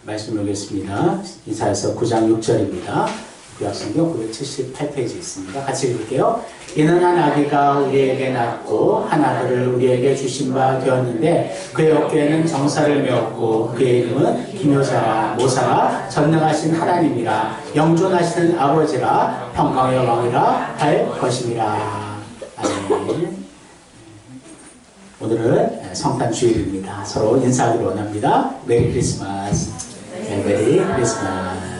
말씀 읽겠습니다. 이사야서 9장 6절입니다. 구약성경 978페이지 있습니다. 같이 읽을게요. 이는 한 아기가 우리에게 낳고 한 아들을 우리에게 주신 바 되었는데 그의 어깨에는 정사를 메었고 그의 이름은 기묘자라 모사라 전능하신 하나님이라 영존하시는 아버지라 평강의 왕이라 할 것임이라. 아멘. 오늘은 성탄 주일입니다. 서로 인사하기를 원합니다. 메리 크리스마스. 메리 크리스마스.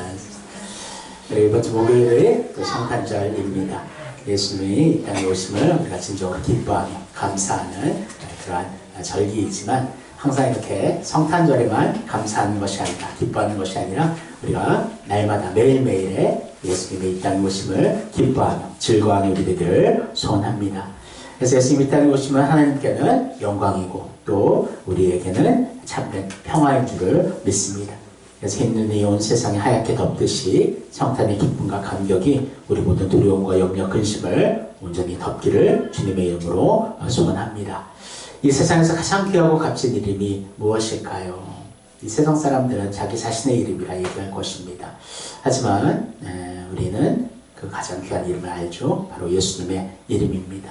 이번 주 목요일의 성탄절입니다. 예수님이 이 땅에 오심을 우리가 진정으로 기뻐하며 감사하는 그러한 절기이지만 항상 이렇게 성탄절에만 감사하는 것이 아니라 기뻐하는 것이 아니라 우리가 날마다 매일매일에 예수님의 이 땅에 오심을 기뻐하며 즐거워하는 우리들을 소원합니다. 그래서 예수님이 이 땅에 오시면 하나님께는 영광이고 또 우리에게는 참된 평화인 줄을 믿습니다. 그래서 흰 눈이 온 세상에 하얗게 덮듯이 성탄의 기쁨과 감격이 우리 모든 두려움과 염려, 근심을 온전히 덮기를 주님의 이름으로 소원합니다. 이 세상에서 가장 귀하고 값진 이름이 무엇일까요? 이 세상 사람들은 자기 자신의 이름이라 얘기할 것입니다. 하지만 우리는 그 가장 귀한 이름을 알죠. 바로 예수님의 이름입니다.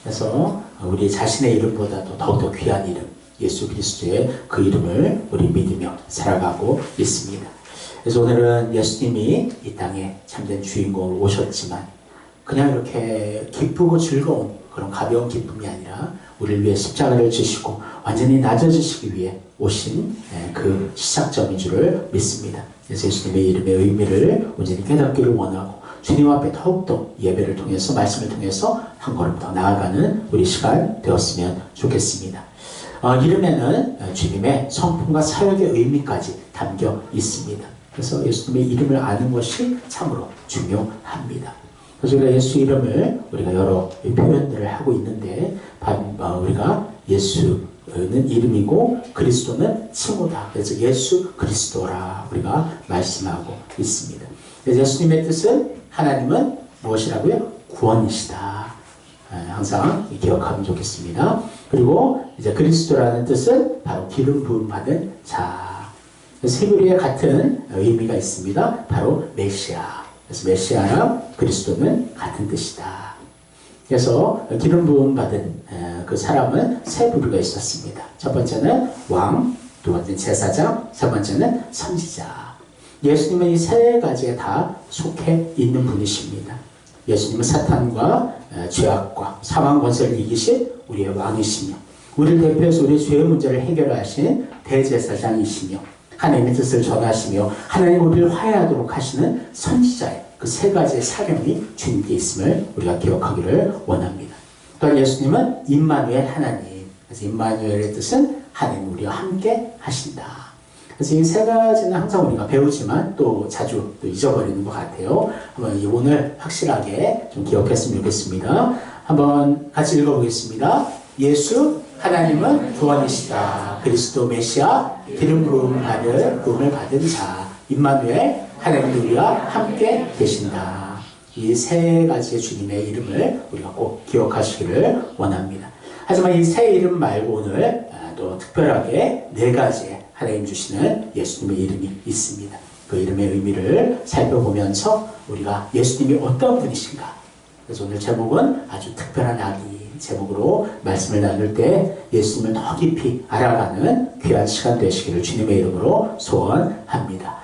그래서 우리 자신의 이름보다도 더욱더 귀한 이름, 예수 그리스도의 그 이름을 우리 믿으며 살아가고 있습니다. 그래서 오늘은 예수님이 이 땅에 참된 주인공으로 오셨지만 그냥 이렇게 기쁘고 즐거운 그런 가벼운 기쁨이 아니라 우리를 위해 십자가를 지시고 완전히 낮아지시기 위해 오신 그 시작점인 줄을 믿습니다. 그래서 예수님의 이름의 의미를 온전히 깨닫기를 원하고 주님 앞에 더욱더 예배를 통해서 말씀을 통해서 한 걸음 더 나아가는 우리 시간 되었으면 좋겠습니다. 이름에는 주님의 성품과 사역의 의미까지 담겨 있습니다. 그래서 예수님의 이름을 아는 것이 참으로 중요합니다. 그래서 우리가 예수 이름을 우리가 여러 표현들을 하고 있는데 우리가 예수는 이름이고 그리스도는 칭호다. 그래서 예수 그리스도라 우리가 말씀하고 있습니다. 그래서 예수님의 뜻은 하나님은 무엇이라고요? 구원이시다. 항상 기억하면 좋겠습니다. 그리고 이제 그리스도라는 뜻은 바로 기름 부음 받은 자. 히브리에 같은 의미가 있습니다. 바로 메시아. 그래서 메시아랑 그리스도는 같은 뜻이다. 그래서 기름 부음 받은 그 사람은 세 부류가 있었습니다. 첫 번째는 왕, 두 번째는 제사장, 세 번째는 선지자. 예수님은 이 세 가지에 다 속해 있는 분이십니다. 예수님은 사탄과 죄악과 사망 권세를 이기신 우리의 왕이시며 우리를 대표해서 우리의 죄의 문제를 해결하신 대제사장이시며 하나님의 뜻을 전하시며 하나님 우리를 화해하도록 하시는 선지자의 그 세 가지의 사명이 주님께 있음을 우리가 기억하기를 원합니다. 또한 예수님은 임마누엘 하나님. 그래서 임마누엘의 뜻은 하나님 우리와 함께 하신다. 그래서 이 세 가지는 항상 우리가 배우지만 또 자주 또 잊어버리는 것 같아요. 한번 오늘 확실하게 좀 기억했으면 좋겠습니다. 한번 같이 읽어보겠습니다. 예수 하나님은 구원이시다. 그리스도 메시아 기름 부음을 받은 자 임마누엘 하나님 우리와 함께 계신다. 이 세 가지의 주님의 이름을 우리가 꼭 기억하시기를 원합니다. 하지만 이 세 이름 말고 오늘 또 특별하게 네 가지의 하나님 주시는 예수님의 이름이 있습니다. 그 이름의 의미를 살펴보면서 우리가 예수님이 어떤 분이신가. 그래서 오늘 제목은 아주 특별한 아기 제목으로 말씀을 나눌 때 예수님을 더 깊이 알아가는 귀한 시간 되시기를 주님의 이름으로 소원합니다.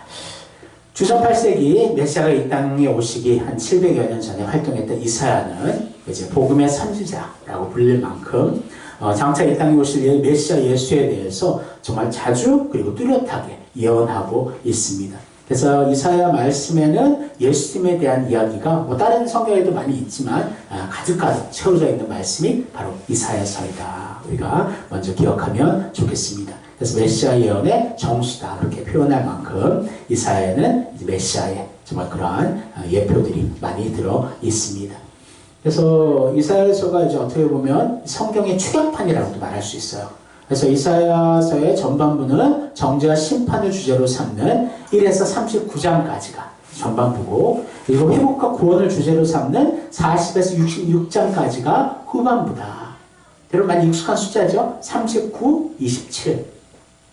주전 8세기 메시아가 이 땅에 오시기 한 700여 년 전에 활동했던 이사야는 이제 복음의 선지자라고 불릴 만큼 장차 이 땅에 오실 메시아 예수에 대해서 정말 자주 그리고 뚜렷하게 예언하고 있습니다. 그래서 이사야 말씀에는 예수님에 대한 이야기가 다른 성경에도 많이 있지만 가득가득 채워져 있는 말씀이 바로 이사야서이다. 우리가 먼저 기억하면 좋겠습니다. 그래서 메시아 예언의 정수다 그렇게 표현할 만큼 이사야에는 메시아의 정말 그러한 예표들이 많이 들어 있습니다. 그래서 이사야서가 이제 어떻게 보면 성경의 축약판이라고도 말할 수 있어요. 그래서 이사야서의 전반부는 정죄와 심판을 주제로 삼는 1에서 39장까지가 전반부고 그리고 회복과 구원을 주제로 삼는 40에서 66장까지가 후반부다. 여러분 많이 익숙한 숫자죠? 39, 27.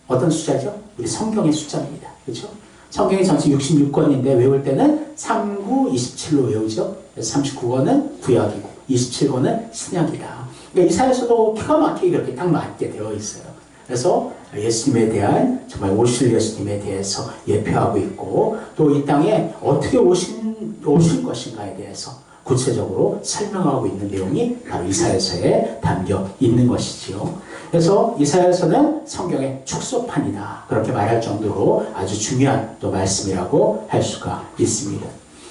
어떤 숫자죠? 우리 성경의 숫자입니다. 그렇죠? 성경이 전체 66권인데 외울 때는 39, 27로 외우죠. 그래서 39권은 구약이고 27권은 신약이다. 그러니까 이사야서도 기가 막히게 그렇게 딱 맞게 되어 있어요. 그래서 예수님에 대한 정말 오실 예수님에 대해서 예표하고 있고 또 이 땅에 어떻게 오실 것인가에 대해서 구체적으로 설명하고 있는 내용이 바로 이사야서에 담겨 있는 것이지요. 그래서 이사야서는 성경의 축소판이다. 그렇게 말할 정도로 아주 중요한 또 말씀이라고 할 수가 있습니다.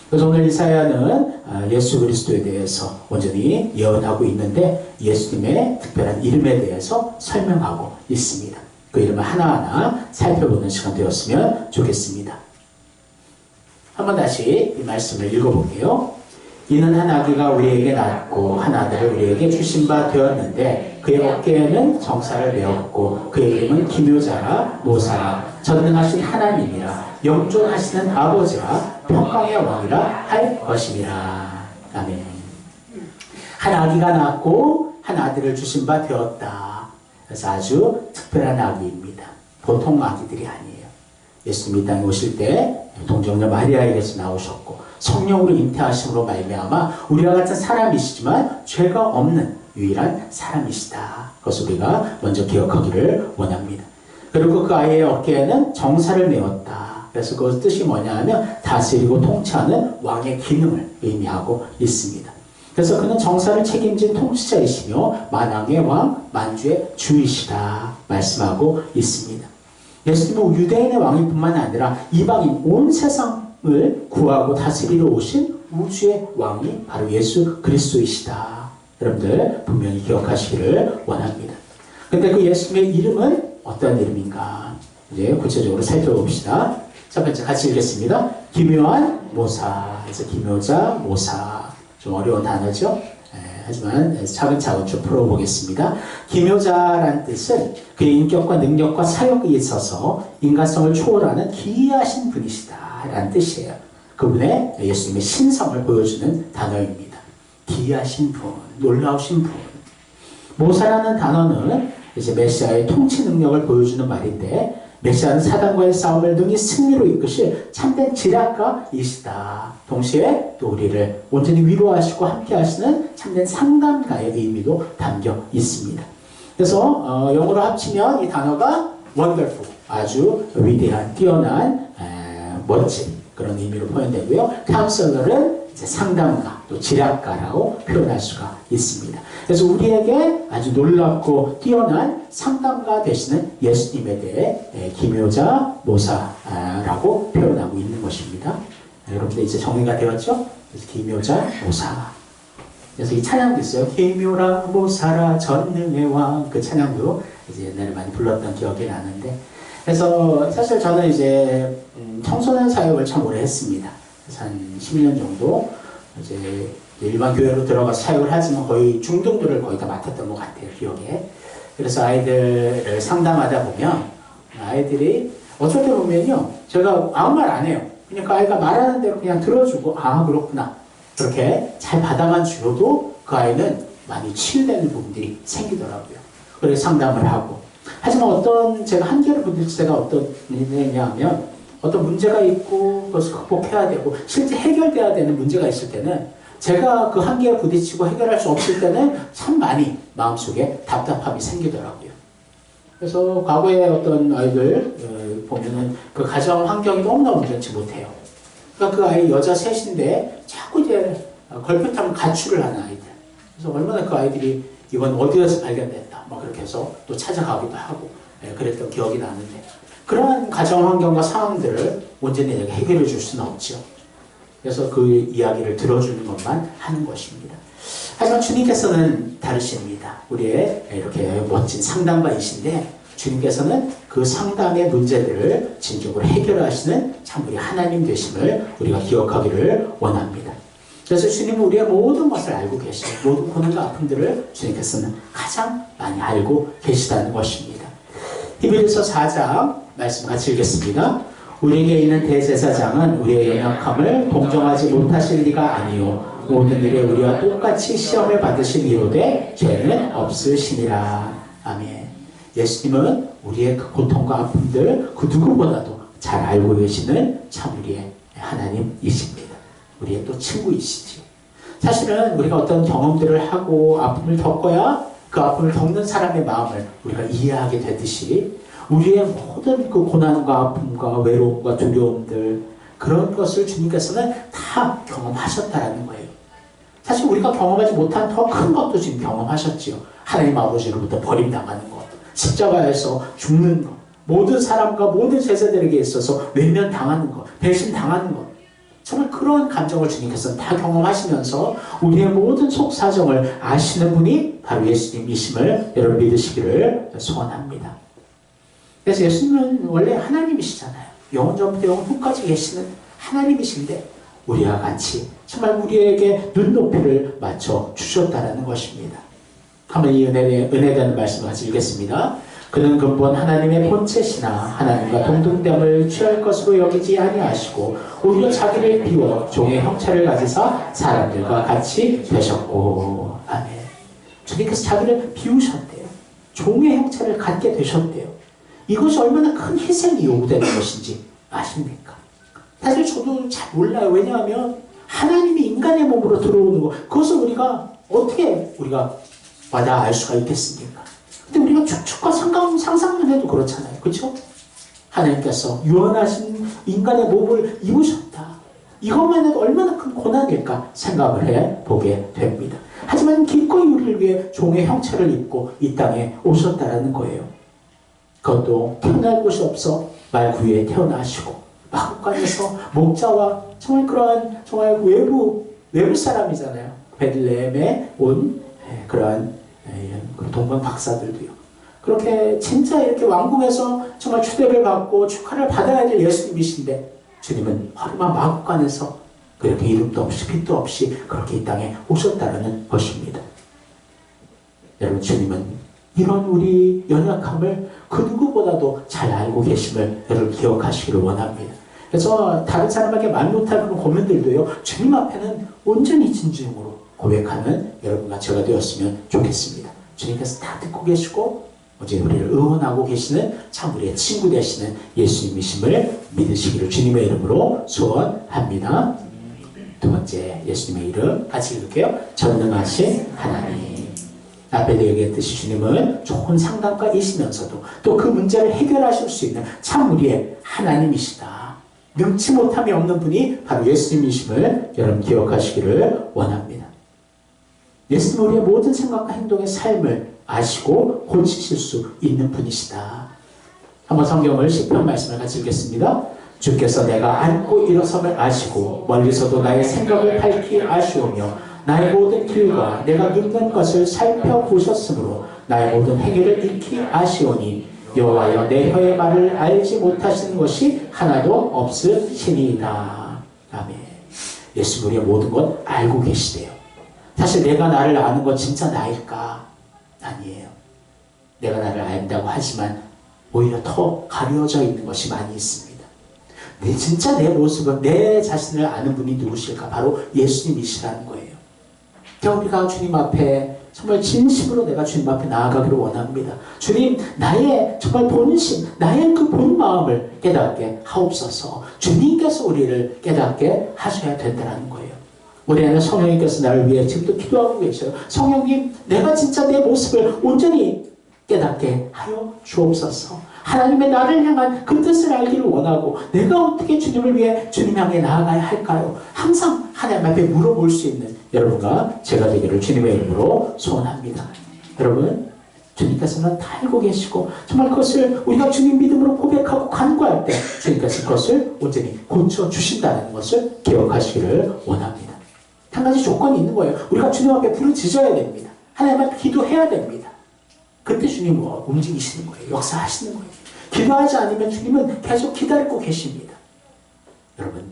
그래서 오늘 이사야는 예수 그리스도에 대해서 온전히 예언하고 있는데 예수님의 특별한 이름에 대해서 설명하고 있습니다. 그 이름을 하나하나 살펴보는 시간 되었으면 좋겠습니다. 한번 다시 이 말씀을 읽어볼게요. 이는 한 아기가 우리에게 낳고 한 아들을 우리에게 주신 바 되었는데 그의 어깨에는 정사를 메었고 그의 이름은 기묘자라 모사라 전능하신 하나님이라 영존하시는 아버지라 평강의 왕이라 할 것임이라. 아멘. 한 아기가 낳고 한 아들을 주신 바 되었다. 그래서 아주 특별한 아기입니다. 보통 아기들이 아니에요. 예수님이 이 땅에 오실 때 동정녀 마리아에게서 나오셨고 성령으로 잉태하심으로 말미암아 우리와 같은 사람이시지만 죄가 없는 유일한 사람이시다. 그것을 우리가 먼저 기억하기를 원합니다. 그리고 그 아이의 어깨에는 정사를 메었다. 그래서 그 뜻이 뭐냐 하면 다스리고 통치하는 왕의 기능을 의미하고 있습니다. 그래서 그는 정사를 책임진 통치자이시며 만왕의 왕, 만주의 주이시다 말씀하고 있습니다. 예수님은 유대인의 왕일 뿐만 아니라 이방인 온 세상을 구하고 다스리러 오신 우주의 왕이 바로 예수 그리스도이시다. 여러분들 분명히 기억하시기를 원합니다. 근데 그 예수님의 이름은 어떤 이름인가? 이제 구체적으로 살펴봅시다. 첫 번째 같이 읽겠습니다. 기묘한 모사. 그래서 기묘자, 모사. 좀 어려운 단어죠? 하지만 차근차근 좀 풀어보겠습니다. 기묘자란 뜻은 그의 인격과 능력과 사역에 있어서 인간성을 초월하는 기이하신 분이시다 라는 뜻이에요. 그분의 예수님의 신성을 보여주는 단어입니다. 기이하신 분, 놀라우신 분. 모사라는 단어는 이제 메시아의 통치 능력을 보여주는 말인데 메시아는 사단과의 싸움을 능히 승리로 이끄실 참된 지략가이시다. 동시에 또 우리를 온전히 위로하시고 함께 하시는 참된 상담가의 의미도 담겨 있습니다. 그래서 영어로 합치면 이 단어가 wonderful, 아주 위대한, 뛰어난, 멋진 그런 의미로 표현되고요. 카운셀러는 이제 상담가, 또 지략가라고 표현할 수가 있습니다. 그래서 우리에게 아주 놀랍고 뛰어난 상담가 되시는 예수님에 대해 기묘자 모사라고 표현하고 있는 것입니다. 여러분들 이제 정리가 되었죠? 그래서 기묘자 모사. 그래서 이 찬양도 있어요. 기묘라 모사라 전능의 왕. 그 찬양도 이제 옛날에 많이 불렀던 기억이 나는데, 그래서 사실 저는 이제 청소년 사역을 참 오래 했습니다. 그래서 한 10년 정도 이제 일반 교회로 들어가서 사역을 하지만 거의 중등부를 거의 다 맡았던 것 같아요, 기억에. 그래서 아이들을 상담하다 보면 아이들이 어쩔 때 보면요, 제가 아무 말 안 해요. 그냥 그 아이가 말하는 대로 그냥 들어주고, 아 그렇구나, 그렇게 잘 받아만 주어도 그 아이는 많이 치유되는 부분들이 생기더라고요. 그래서 상담을 하고. 하지만 어떤 제가 한계를 부딪힐 때가 어떤 일이냐 하면 어떤 문제가 있고 그것을 극복해야 되고 실제 해결돼야 되는 문제가 있을 때는 제가 그 한계에 부딪히고 해결할 수 없을 때는 참 많이 마음속에 답답함이 생기더라고요. 그래서 과거에 어떤 아이들 보면은 그 가정 환경이 너무나 온전치 못해요. 그러니까 그 아이 여자 셋인데 자꾸 이제 걸핏하면 가출을 하는 아이들. 그래서 얼마나 그 아이들이 이건 어디에서 발견됐다, 뭐 그렇게 해서 또 찾아가기도 하고 그랬던 기억이 나는데, 그러한 가정 환경과 상황들을 온전히 해결해 줄 수는 없죠. 그래서 그 이야기를 들어주는 것만 하는 것입니다. 하지만 주님께서는 다르십니다. 우리의 이렇게 멋진 상담가이신데 주님께서는 그 상담의 문제들을 진정으로 해결하시는 참 우리 하나님 되심을 우리가 기억하기를 원합니다. 그래서 주님은 우리의 모든 것을 알고 계시고 모든 고난과 아픔들을 주님께서는 가장 많이 알고 계시다는 것입니다. 히브리서 4장 말씀 같이 읽겠습니다. 우리에게 있는 대제사장은 우리의 연약함을 동정하지 못하실 리가 아니요 모든 일에 우리와 똑같이 시험을 받으신 이로되 죄는 없으시니라. 아멘. 예수님은 우리의 그 고통과 아픔들 그 누구보다도 잘 알고 계시는 참 우리의 하나님이십니다. 우리의 또 친구이시지. 사실은 우리가 어떤 경험들을 하고 아픔을 겪어야 그 아픔을 겪는 사람의 마음을 우리가 이해하게 되듯이 우리의 모든 그 고난과 아픔과 외로움과 두려움들 그런 것을 주님께서는 다 경험하셨다는 거예요. 사실 우리가 경험하지 못한 더 큰 것도 지금 경험하셨지요. 하나님 아버지로부터 버림당하는 것, 십자가에서 죽는 것, 모든 사람과 모든 세대들에게 있어서 외면당하는 것, 배신당하는 것, 정말 그런 감정을 주님께서 다 경험하시면서 우리의 모든 속사정을 아시는 분이 바로 예수님이심을 여러분 믿으시기를 소원합니다. 그래서 예수님은 원래 하나님이시잖아요. 영원 전부터 영원 후까지 계시는 하나님이신데 우리와 같이 정말 우리에게 눈높이를 맞춰 주셨다는 것입니다. 한번 이 은혜되는 말씀을 같이 읽겠습니다. 그는 근본 하나님의 본체시나 하나님과 동등됨을 취할 것으로 여기지 아니하시고 오히려 자기를 비워 종의 형체를 가지사 사람들과 같이 되셨고. 아멘. 주님께서 자기를 비우셨대요. 종의 형체를 갖게 되셨대요. 이것이 얼마나 큰 희생이 요구되는 것인지 아십니까? 사실 저도 잘 몰라요. 왜냐하면 하나님이 인간의 몸으로 들어오는 것, 그것을 우리가 어떻게 우리가 와닿아 알 수가 있겠습니까? 근데 우리가 축축과 상상만 해도 그렇잖아요. 그렇죠? 하나님께서 유언하신 인간의 몸을 입으셨다. 이것만 해도 얼마나 큰 고난일까 생각을 해보게 됩니다. 하지만 기꺼이 우리를 위해 종의 형체를 입고 이 땅에 오셨다라는 거예요. 그것도 태어날 곳이 없어 말구유에 태어나시고 마국간에서 목자와 정말 그러한 정말 외부 사람이잖아요. 베들레헴에 온 그러한 동방 박사들도요. 그렇게 진짜 이렇게 왕궁에서 정말 추대를 받고 축하를 받아야 될 예수님이신데 주님은 허름한 마국간에서 그렇게 이름도 없이 빛도 없이 그렇게 이 땅에 오셨다는 것입니다. 여러분, 주님은 이런 우리 연약함을 그 누구보다도 잘 알고 계심을 여러분 기억하시기를 원합니다. 그래서 다른 사람에게 말 못할 그런 고민들도요, 주님 앞에는 온전히 진중으로 고백하는 여러분과 제가 되었으면 좋겠습니다. 주님께서 다 듣고 계시고 어제 우리를 응원하고 계시는 참 우리의 친구 되시는 예수님이심을 믿으시기를 주님의 이름으로 소원합니다. 두 번째, 예수님의 이름 같이 읽을게요. 전능하신 하나님. 앞에도 얘기했듯이 주님은 좋은 상담가이시면서도 또 그 문제를 해결하실 수 있는 참 우리의 하나님이시다. 능치 못함이 없는 분이 바로 예수님이심을 여러분 기억하시기를 원합니다. 예수님은 우리의 모든 생각과 행동의 삶을 아시고 고치실 수 있는 분이시다. 한번 성경을 시편 말씀을 같이 읽겠습니다. 주께서 내가 앉고 일어섬을 아시고 멀리서도 나의 생각을 밝히 아시오며 나의 모든 길과 내가 눕는 것을 살펴보셨으므로 나의 모든 행위를 익히 아시오니 여호와여 내 혀의 말을 알지 못하시는 것이 하나도 없으시니이다. 아멘. 예수 우리의 모든 것 알고 계시대요. 사실 내가 나를 아는 건 진짜 나일까? 아니에요. 내가 나를 안다고 하지만 오히려 더 가려져 있는 것이 많이 있습니다. 진짜 내 모습은 내 자신을 아는 분이 누구실까? 바로 예수님이시라는 거예요. 우리가 주님 앞에 정말 진심으로 내가 주님 앞에 나아가기를 원합니다. 주님, 나의 정말 본심, 나의 그 본 마음을 깨닫게 하옵소서. 주님께서 우리를 깨닫게 하셔야 된다는 거예요. 우리 안에 성령님께서 나를 위해 지금도 기도하고 계셔요. 성령님, 내가 진짜 내 모습을 온전히 깨닫게 하여 주옵소서. 하나님의 나를 향한 그 뜻을 알기를 원하고 내가 어떻게 주님을 위해 주님 향해 나아가야 할까요? 항상 하나님 앞에 물어볼 수 있는 여러분과 제가 되기를 주님의 이름으로 소원합니다. 여러분, 주님께서는 다 알고 계시고 정말 그것을 우리가 주님 믿음으로 고백하고 간구할 때 주님께서 그것을 온전히 고쳐주신다는 것을 기억하시기를 원합니다. 한 가지 조건이 있는 거예요. 우리가 주님 앞에 부르짖어야 됩니다. 하나님 앞에 기도해야 됩니다. 그때 주님은 움직이시는 거예요. 역사하시는 거예요. 기도하지 않으면 주님은 계속 기다리고 계십니다. 여러분,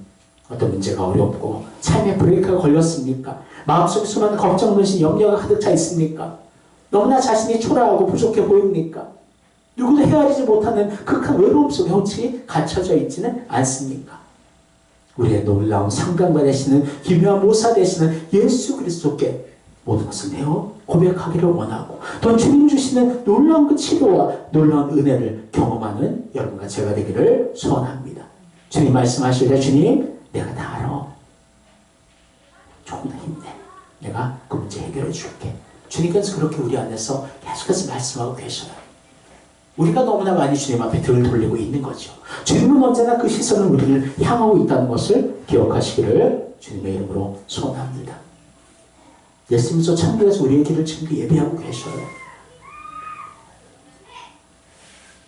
어떤 문제가 어렵고 삶의 브레이크가 걸렸습니까? 마음속에 수많은 걱정, 근심, 염려가 가득 차 있습니까? 너무나 자신이 초라하고 부족해 보입니까? 누구도 헤아리지 못하는 극한 외로움 속에 혹시 갇혀져 있지는 않습니까? 우리의 놀라운 상담가 되시는 기묘한 모사 되시는 예수 그리스도께 모든 것을 내어 고백하기를 원하고 또 주님 주시는 놀라운 그 치료와 놀라운 은혜를 경험하는 여러분과 제가 되기를 소원합니다. 주님 말씀하실 때 주님 내가 다 알아. 조금 더 힘내. 내가 그 문제 해결해 줄게. 주님께서 그렇게 우리 안에서 계속해서 말씀하고 계셔요. 우리가 너무나 많이 주님 앞에 등을 돌리고 있는 거죠. 주님은 언제나 그 시선은 우리를 향하고 있다는 것을 기억하시기를 주님의 이름으로 소원합니다. 예수님께서 천국에서 우리의 길을 지금도 예비하고 계셔요.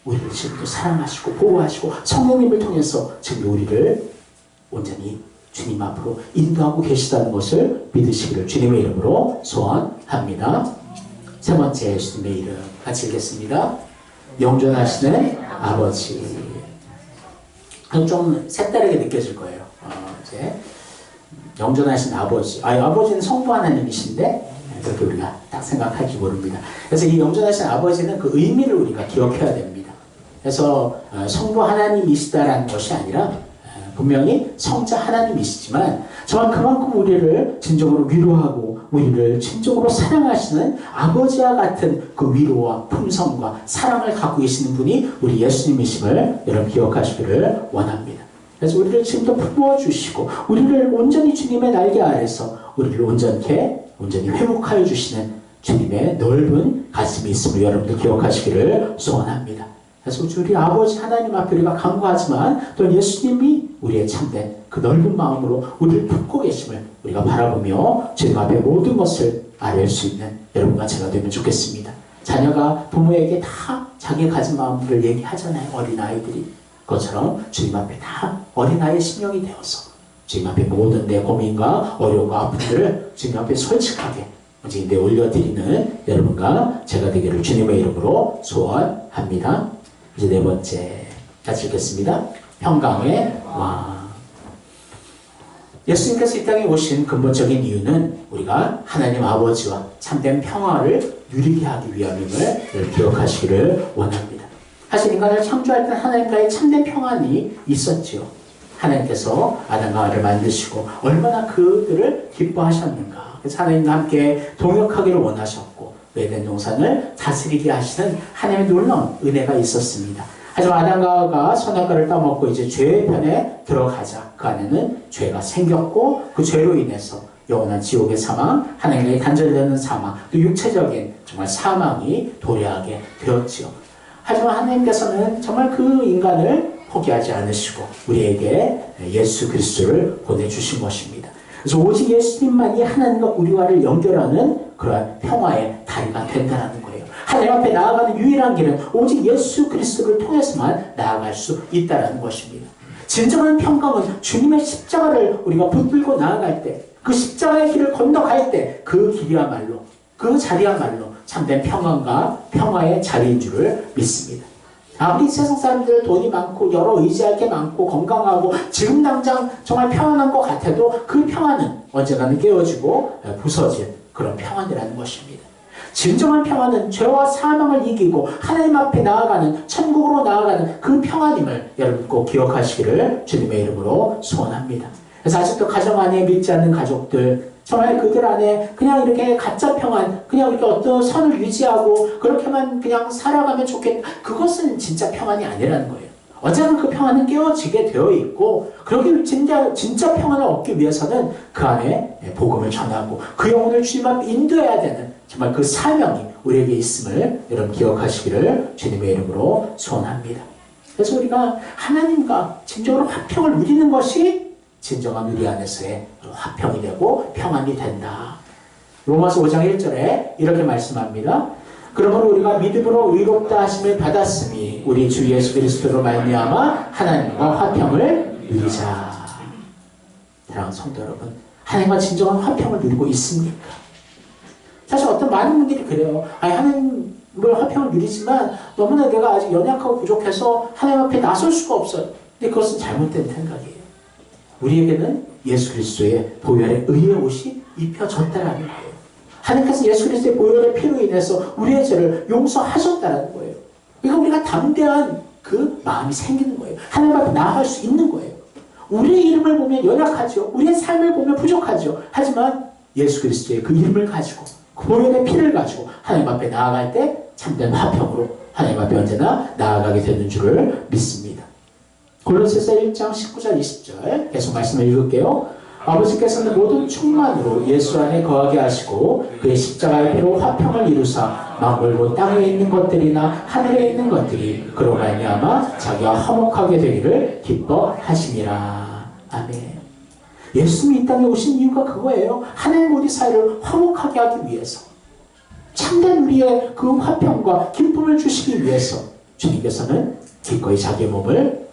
우리를 지금도 사랑하시고 보호하시고 성령님을 통해서 지금 우리를 온전히 주님 앞으로 인도하고 계시다는 것을 믿으시기를 주님의 이름으로 소원합니다. 세 번째 주님의 이름 같이 읽겠습니다. 영존하시는 아버지. 좀 색다르게 느껴질 거예요. 이제 영존하신 아버지. 아버지는 성부 하나님이신데 그렇게 우리가 딱 생각할지 모릅니다. 그래서 이 영존하신 아버지는 그 의미를 우리가 기억해야 됩니다. 그래서 성부 하나님이시다라는 것이 아니라 분명히 성자 하나님이시지만 정말 그만큼 우리를 진정으로 위로하고 우리를 진정으로 사랑하시는 아버지와 같은 그 위로와 품성과 사랑을 갖고 계시는 분이 우리 예수님이심을 여러분 기억하시기를 원합니다. 그래서 우리를 지금도 품어주시고 우리를 온전히 주님의 날개 아래서 우리를 온전히 회복하여 주시는 주님의 넓은 가슴이 있음을 여러분들 기억하시기를 소원합니다. 그래서 우리 아버지 하나님 앞에 우리가 간구하지만 또 예수님이 우리의 참된 그 넓은 마음으로 우리를 품고 계심을 우리가 바라보며 주님 앞에 모든 것을 아뢰을 수 있는 여러분과 제가 되면 좋겠습니다. 자녀가 부모에게 다 자기 가진 마음을 얘기하잖아요. 어린아이들이. 그것처럼 주님 앞에 다 어린아이의 심령이 되어서 주님 앞에 모든 내 고민과 어려움과 아픔들을 주님 앞에 솔직하게 언제 올려드리는 여러분과 제가 되기를 주님의 이름으로 소원합니다. 이제 네 번째 같이 읽겠습니다. 평강의 왕. 예수님께서 이 땅에 오신 근본적인 이유는 우리가 하나님 아버지와 참된 평화를 누리게 하기 위함임을 기억하시기를 원합니다. 사실 인간을 창조할 때 하나님과의 참된 평안이 있었지요. 하나님께서 아담과 하와를 만드시고 얼마나 그들을 기뻐하셨는가. 그래서 하나님과 함께 동역하기를 원하셨고 에덴 동산을 다스리게 하시는 하나님의 놀라운 은혜가 있었습니다. 하지만 아담과 하와가 선악과를 따먹고 이제 죄의 편에 들어가자 그 안에는 죄가 생겼고 그 죄로 인해서 영원한 지옥의 사망, 하나님과의 단절되는 사망, 또 육체적인 정말 사망이 도래하게 되었지요. 하지만 하나님께서는 정말 그 인간을 포기하지 않으시고 우리에게 예수 그리스도를 보내주신 것입니다. 그래서 오직 예수님만이 하나님과 우리와를 연결하는 그러한 평화의 다리가 된다는 거예요. 하나님 앞에 나아가는 유일한 길은 오직 예수 그리스도를 통해서만 나아갈 수 있다는 것입니다. 진정한 평강은 주님의 십자가를 우리가 붙들고 나아갈 때, 그 십자가의 길을 건너갈 때 그 길이야말로, 그 자리야말로 참된 평안과 평화의 자리인 줄을 믿습니다. 아무리 세상 사람들 돈이 많고 여러 의지할 게 많고 건강하고 지금 당장 정말 평안한 것 같아도 그 평안은 언젠가는 깨어지고 부서질 그런 평안이라는 것입니다. 진정한 평안은 죄와 사망을 이기고 하나님 앞에 나아가는 천국으로 나아가는 그 평안임을 여러분 꼭 기억하시기를 주님의 이름으로 소원합니다. 그래서 아직도 가정 안에 믿지 않는 가족들 정말 그들 안에 그냥 이렇게 가짜 평안, 그냥 이렇게 어떤 선을 유지하고 그렇게만 그냥 살아가면 좋겠다. 그것은 진짜 평안이 아니라는 거예요. 언젠가 그 평안은 깨어지게 되어 있고 그렇게 진짜 평안을 얻기 위해서는 그 안에 복음을 전하고 그 영혼을 주님 앞에 인도해야 되는 정말 그 사명이 우리에게 있음을 여러분 기억하시기를 주님의 이름으로 소원합니다. 그래서 우리가 하나님과 진정으로 화평을 누리는 것이 진정한 우리 안에서의 화평이 되고 평안이 된다. 로마서 5장 1절에 이렇게 말씀합니다. 그러므로 우리가 믿음으로 의롭다 하심을 받았으니 우리 주 예수 그리스도로 말미암아 하나님과 화평을 누리자. 사랑하는 성도 여러분, 하나님과 진정한 화평을 누리고 있습니까? 사실 어떤 많은 분들이 그래요. 하나님을 화평을 누리지만 너무나 내가 아직 연약하고 부족해서 하나님 앞에 나설 수가 없어요. 근데 그것은 잘못된 생각이에요. 우리에게는 예수 그리스도의 보혈의 의의 옷이 입혀졌다라는 거예요. 하나님께서 예수 그리스도의 보혈의 피로 인해서 우리의 죄를 용서하셨다라는 거예요. 그러니까 우리가 담대한 그 마음이 생기는 거예요. 하나님 앞에 나아갈 수 있는 거예요. 우리의 이름을 보면 연약하죠. 우리의 삶을 보면 부족하죠. 하지만 예수 그리스도의 그 이름을 가지고 그 보혈의 피를 가지고 하나님 앞에 나아갈 때 참된 화평으로 하나님 앞에 언제나 나아가게 되는 줄을 믿습니다. 골로새서 1장 19절 20절 계속 말씀을 읽을게요. 아버지께서는 모든 충만으로 예수 안에 거하게 하시고 그의 십자가의 피로 화평을 이루사 만물고 땅에 있는 것들이나 하늘에 있는 것들이 그로 말미암아 자기와 화목하게 되기를 기뻐하시니라. 아멘. 예수님이 이 땅에 오신 이유가 그거예요. 하나님 우리 사이를 화목하게 하기 위해서, 참된 우리의 그 화평과 기쁨을 주시기 위해서 주님께서는 기꺼이 자기의 몸을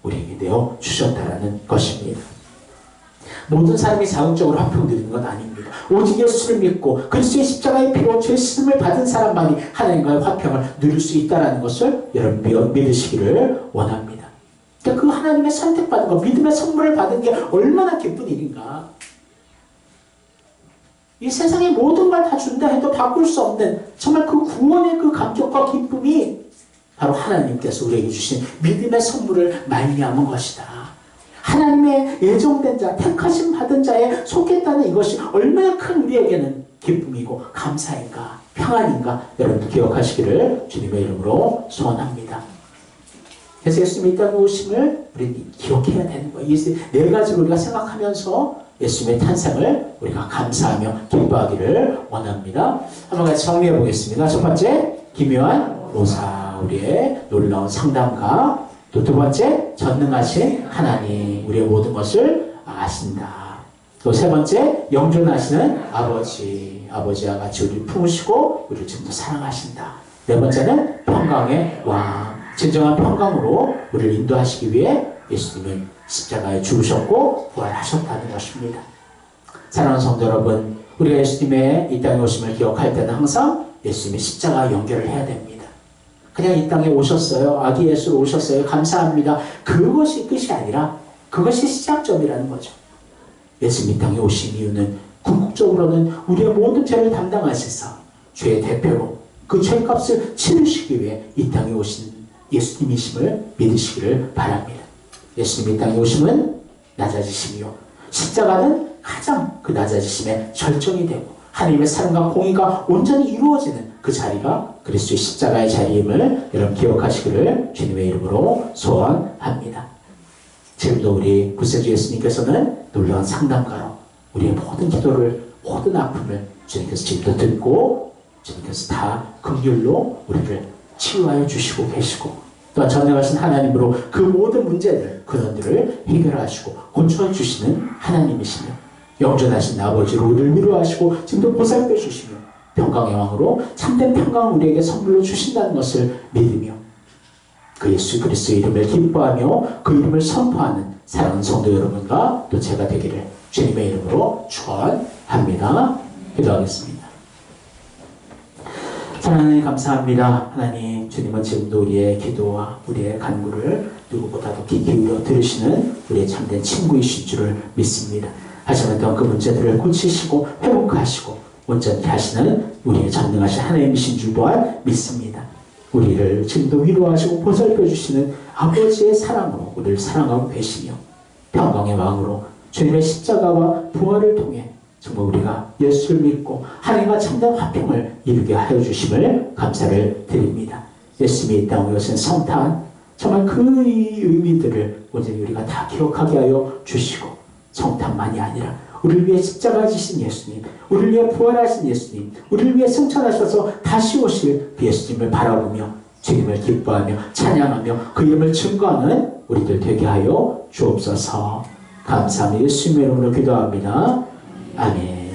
우리에게 내어 주셨다라는 것입니다. 모든 사람이 자극적으로 화평 누리는 건 아닙니다. 오직 예수를 믿고 그리스도의 십자가의 피로 죄 씻음을 받은 사람만이 하나님과의 화평을 누릴 수 있다는 것을 여러분 믿으시기를 원합니다. 그러니까 그 하나님의 선택받은 것, 믿음의 선물을 받은 게 얼마나 기쁜 일인가. 이 세상의 모든 걸 다 준다 해도 바꿀 수 없는 정말 그 구원의 그 감격과 기쁨이 바로 하나님께서 우리에게 주신 믿음의 선물을 말미암은 것이다. 하나님의 예정된 자, 택하심 받은 자에 속했다는 이것이 얼마나 큰 우리에게는 기쁨이고 감사인가, 평안인가 여러분도 기억하시기를 주님의 이름으로 소원합니다. 그래서 예수님이 이 땅에 오심을 우리 기억해야 되는 거예요. 이 네 가지를 우리가 생각하면서 예수님의 탄생을 우리가 감사하며 기뻐하기를 원합니다. 한번 같이 정리해 보겠습니다. 첫 번째, 기묘한 모사, 우리의 놀라운 상담가. 또 두 번째, 전능하신 하나님, 우리의 모든 것을 아신다. 또 세 번째, 영존하시는 아버지, 아버지와 같이 우리를 품으시고 우리를 지금도 사랑하신다. 네 번째는 평강의 왕, 진정한 평강으로 우리를 인도하시기 위해 예수님은 십자가에 죽으셨고 부활하셨다는 것입니다. 사랑하는 성도 여러분, 우리가 예수님의 이 땅에 오심을 기억할 때는 항상 예수님의 십자가와 연결을 해야 됩니다. 그냥 이 땅에 오셨어요. 아기 예수로 오셨어요. 감사합니다. 그것이 끝이 아니라 그것이 시작점이라는 거죠. 예수님 이 땅에 오신 이유는 궁극적으로는 우리의 모든 죄를 담당하셔서 죄의 대표로 그 죄값을 치르시기 위해 이 땅에 오신 예수님이심을 믿으시기를 바랍니다. 예수님 이 땅에 오심은 낮아지심이요, 십자가는 가장 그 낮아지심의 절정이 되고 하나님의 사랑과 공의가 온전히 이루어지는 그 자리가 그리스도의 십자가의 자리임을 여러분 기억하시기를 주님의 이름으로 소원합니다. 지금도 우리 구세주 예수님께서는 놀라운 상담가로 우리의 모든 기도를, 모든 아픔을 주님께서 지금도 듣고 주님께서 다 긍휼로 우리를 치유하여 주시고 계시고 또한 전능하신 하나님으로 그 모든 문제들, 근원들을 해결하시고 고쳐 주시는 하나님이시며 영존하신 아버지로 우리를 위로하시고 지금도 보살펴 주시며 평강의 왕으로 참된 평강을 우리에게 선물로 주신다는 것을 믿으며 그 예수 그리스도의 이름을 기뻐하며 그 이름을 선포하는 사랑하는 성도 여러분과 또 제가 되기를 주님의 이름으로 축원합니다. 기도하겠습니다. 사랑하는 하나님 감사합니다. 하나님, 주님은 지금도 우리의 기도와 우리의 간구를 누구보다도 귀 기울여 들으시는 우리의 참된 친구이신 줄을 믿습니다. 하지만 또한 그 문제들을 고치시고 회복하시고 온전히 하시는 우리의 전능하신 하나님이신 줄 또한 믿습니다. 우리를 지금도 위로하시고 보살펴 주시는 아버지의 사랑으로 우리를 사랑하고 계시며 평강의 왕으로 주님의 십자가와 부활을 통해 정말 우리가 예수를 믿고 하나님과 참된 화평을 이루게 하여 주심을 감사를 드립니다. 예수님이 이 땅에 오신 성탄, 정말 그 의미들을 온전히 우리가 다 기억하게 하여 주시고 성탄만이 아니라 우리를 위해 십자가 지신 예수님, 우리를 위해 부활하신 예수님, 우리를 위해 승천하셔서 다시 오실 그 예수님을 바라보며 주님을 기뻐하며 찬양하며 그 이름을 증거하는 우리들 되게 하여 주옵소서. 감사합니다. 예수님의 이름으로 기도합니다. 아멘.